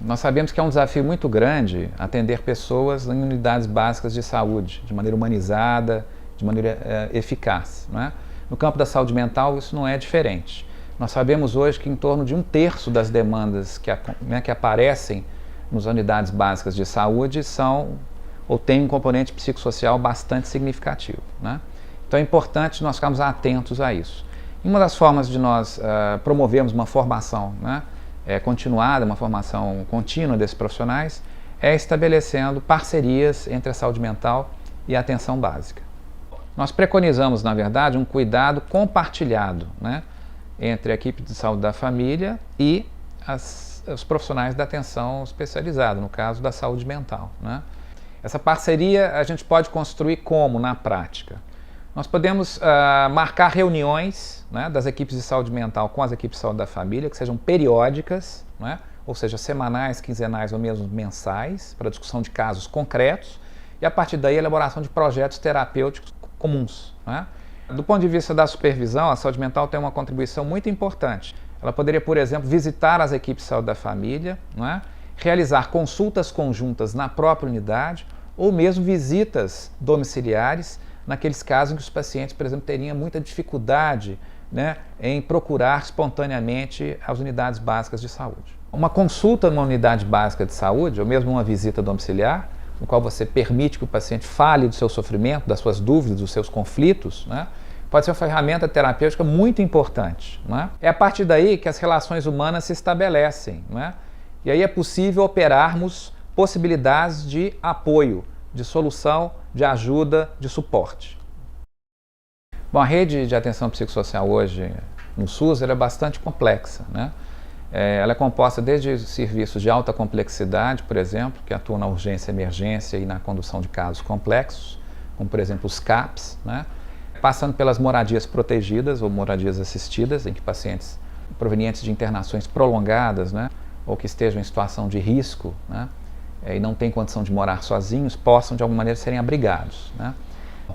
Nós sabemos que é um desafio muito grande atender pessoas em unidades básicas de saúde, de maneira humanizada, de maneira eficaz, não é? No campo da saúde mental, isso não é diferente. Nós sabemos hoje que em torno de 1/3 das demandas que aparecem nas unidades básicas de saúde são ou têm um componente psicossocial bastante significativo, né? Então é importante nós ficarmos atentos a isso. E uma das formas de nós promovermos uma formação, né, continuada, uma formação contínua desses profissionais, é estabelecendo parcerias entre a saúde mental e a atenção básica. Nós preconizamos, na verdade, um cuidado compartilhado, né, entre a equipe de saúde da família e os profissionais da atenção especializada, no caso da saúde mental, né? Essa parceria a gente pode construir como, na prática? Nós podemos marcar reuniões, né, das equipes de saúde mental com as equipes de saúde da família, que sejam periódicas, né, ou seja, semanais, quinzenais ou mesmo mensais, para discussão de casos concretos, e a partir daí a elaboração de projetos terapêuticos comuns, né? Do ponto de vista da supervisão, a saúde mental tem uma contribuição muito importante. Ela poderia, por exemplo, visitar as equipes de saúde da família, né, realizar consultas conjuntas na própria unidade, ou mesmo visitas domiciliares, naqueles casos em que os pacientes, por exemplo, teriam muita dificuldade, né, em procurar espontaneamente as unidades básicas de saúde. Uma consulta numa unidade básica de saúde, ou mesmo uma visita domiciliar, no qual você permite que o paciente fale do seu sofrimento, das suas dúvidas, dos seus conflitos, né, pode ser uma ferramenta terapêutica muito importante, né? É a partir daí que as relações humanas se estabelecem, né? E aí é possível operarmos possibilidades de apoio, de solução, de ajuda, de suporte. Bom, a rede de atenção psicossocial hoje no SUS é bastante complexa, né? Ela é composta desde serviços de alta complexidade, por exemplo, que atuam na urgência e emergência e na condução de casos complexos, como por exemplo os CAPs, né? Passando pelas moradias protegidas ou moradias assistidas, em que pacientes provenientes de internações prolongadas, né, ou que estejam em situação de risco, né, e não têm condição de morar sozinhos, possam de alguma maneira serem abrigados, né.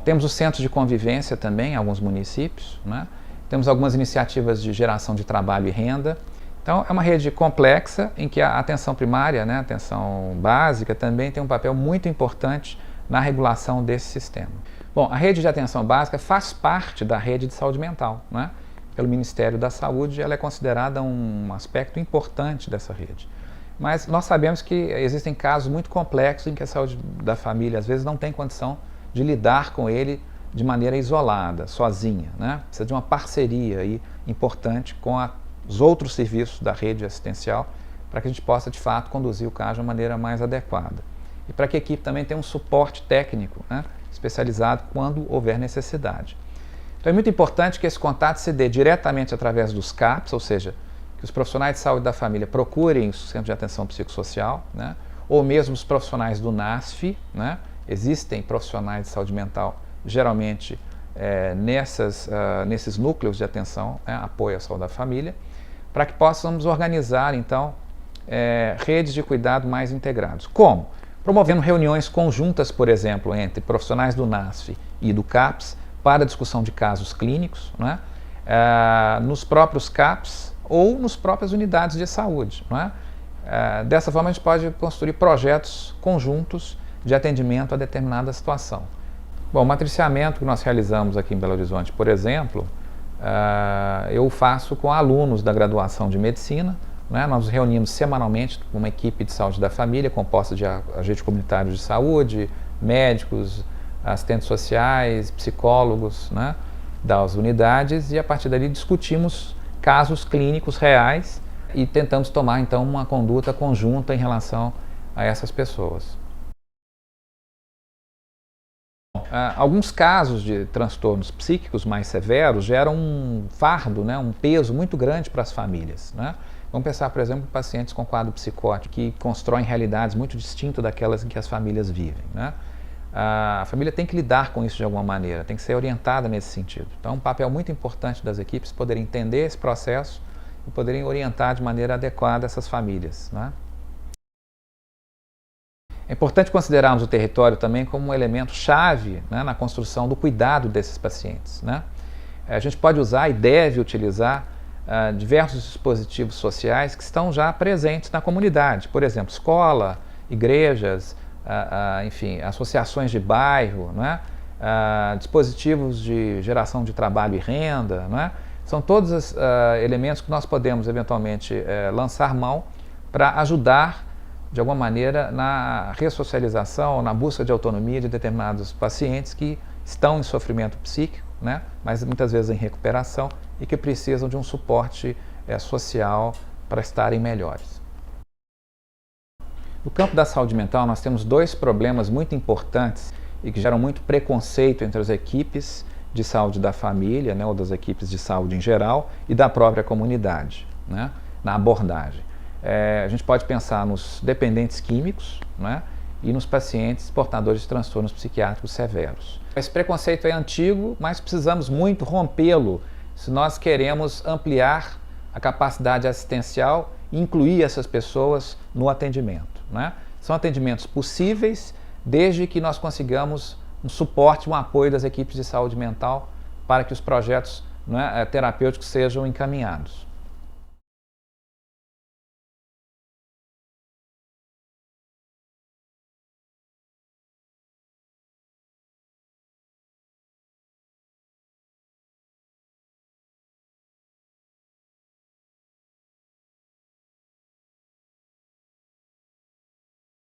Temos os centros de convivência também em alguns municípios, né. Temos algumas iniciativas de geração de trabalho e renda. Então é uma rede complexa em que a atenção primária, né, a atenção básica também tem um papel muito importante na regulação desse sistema. Bom, a rede de atenção básica faz parte da rede de saúde mental, né? Pelo Ministério da Saúde, ela é considerada um aspecto importante dessa rede. Mas nós sabemos que existem casos muito complexos em que a saúde da família às vezes não tem condição de lidar com ele de maneira isolada, sozinha, né? Precisa de uma parceria aí importante com os outros serviços da rede assistencial para que a gente possa de fato conduzir o caso de uma maneira mais adequada. E para que a equipe também tenha um suporte técnico, né, especializado quando houver necessidade. Então é muito importante que esse contato se dê diretamente através dos CAPs, ou seja, que os profissionais de saúde da família procurem o Centro de Atenção Psicossocial, né, ou mesmo os profissionais do NASF, né, existem profissionais de saúde mental, geralmente nesses núcleos de atenção, né, apoio à saúde da família, para que possamos organizar então redes de cuidado mais integrados. Como? Promovendo reuniões conjuntas, por exemplo, entre profissionais do NASF e do CAPS para discussão de casos clínicos, né, nos próprios CAPS ou nas próprias unidades de saúde, né. Dessa forma a gente pode construir projetos conjuntos de atendimento a determinada situação. Bom, o matriciamento que nós realizamos aqui em Belo Horizonte, por exemplo, eu faço com alunos da graduação de medicina, né? Nós nos reunimos semanalmente com uma equipe de saúde da família, composta de agentes comunitários de saúde, médicos, assistentes sociais, psicólogos, né, das unidades, e a partir dali discutimos casos clínicos reais e tentamos tomar então uma conduta conjunta em relação a essas pessoas. Alguns casos de transtornos psíquicos mais severos geram um fardo, né, um peso muito grande para as famílias, né? Vamos pensar, por exemplo, em pacientes com quadro psicótico que constroem realidades muito distintas daquelas em que as famílias vivem, né? A família tem que lidar com isso de alguma maneira, tem que ser orientada nesse sentido. Então é um papel muito importante das equipes poderem entender esse processo e poderem orientar de maneira adequada essas famílias, né? É importante considerarmos o território também como um elemento chave, né, na construção do cuidado desses pacientes, né? A gente pode usar e deve utilizar diversos dispositivos sociais que estão já presentes na comunidade. Por exemplo, escola, igrejas, enfim, associações de bairro, não é? Dispositivos de geração de trabalho e renda, não é? São todos elementos que nós podemos eventualmente lançar mão para ajudar de alguma maneira na ressocialização, na busca de autonomia de determinados pacientes que estão em sofrimento psíquico, né? Mas muitas vezes em recuperação e que precisam de um suporte social para estarem melhores. No campo da saúde mental, nós temos dois problemas muito importantes e que geram muito preconceito entre as equipes de saúde da família, né, ou das equipes de saúde em geral, e da própria comunidade, né, na abordagem. A gente pode pensar nos dependentes químicos, né, e nos pacientes portadores de transtornos psiquiátricos severos. Esse preconceito é antigo, mas precisamos muito rompê-lo se nós queremos ampliar a capacidade assistencial e incluir essas pessoas no atendimento, né? São atendimentos possíveis desde que nós consigamos um suporte, um apoio das equipes de saúde mental para que os projetos, não é, terapêuticos sejam encaminhados.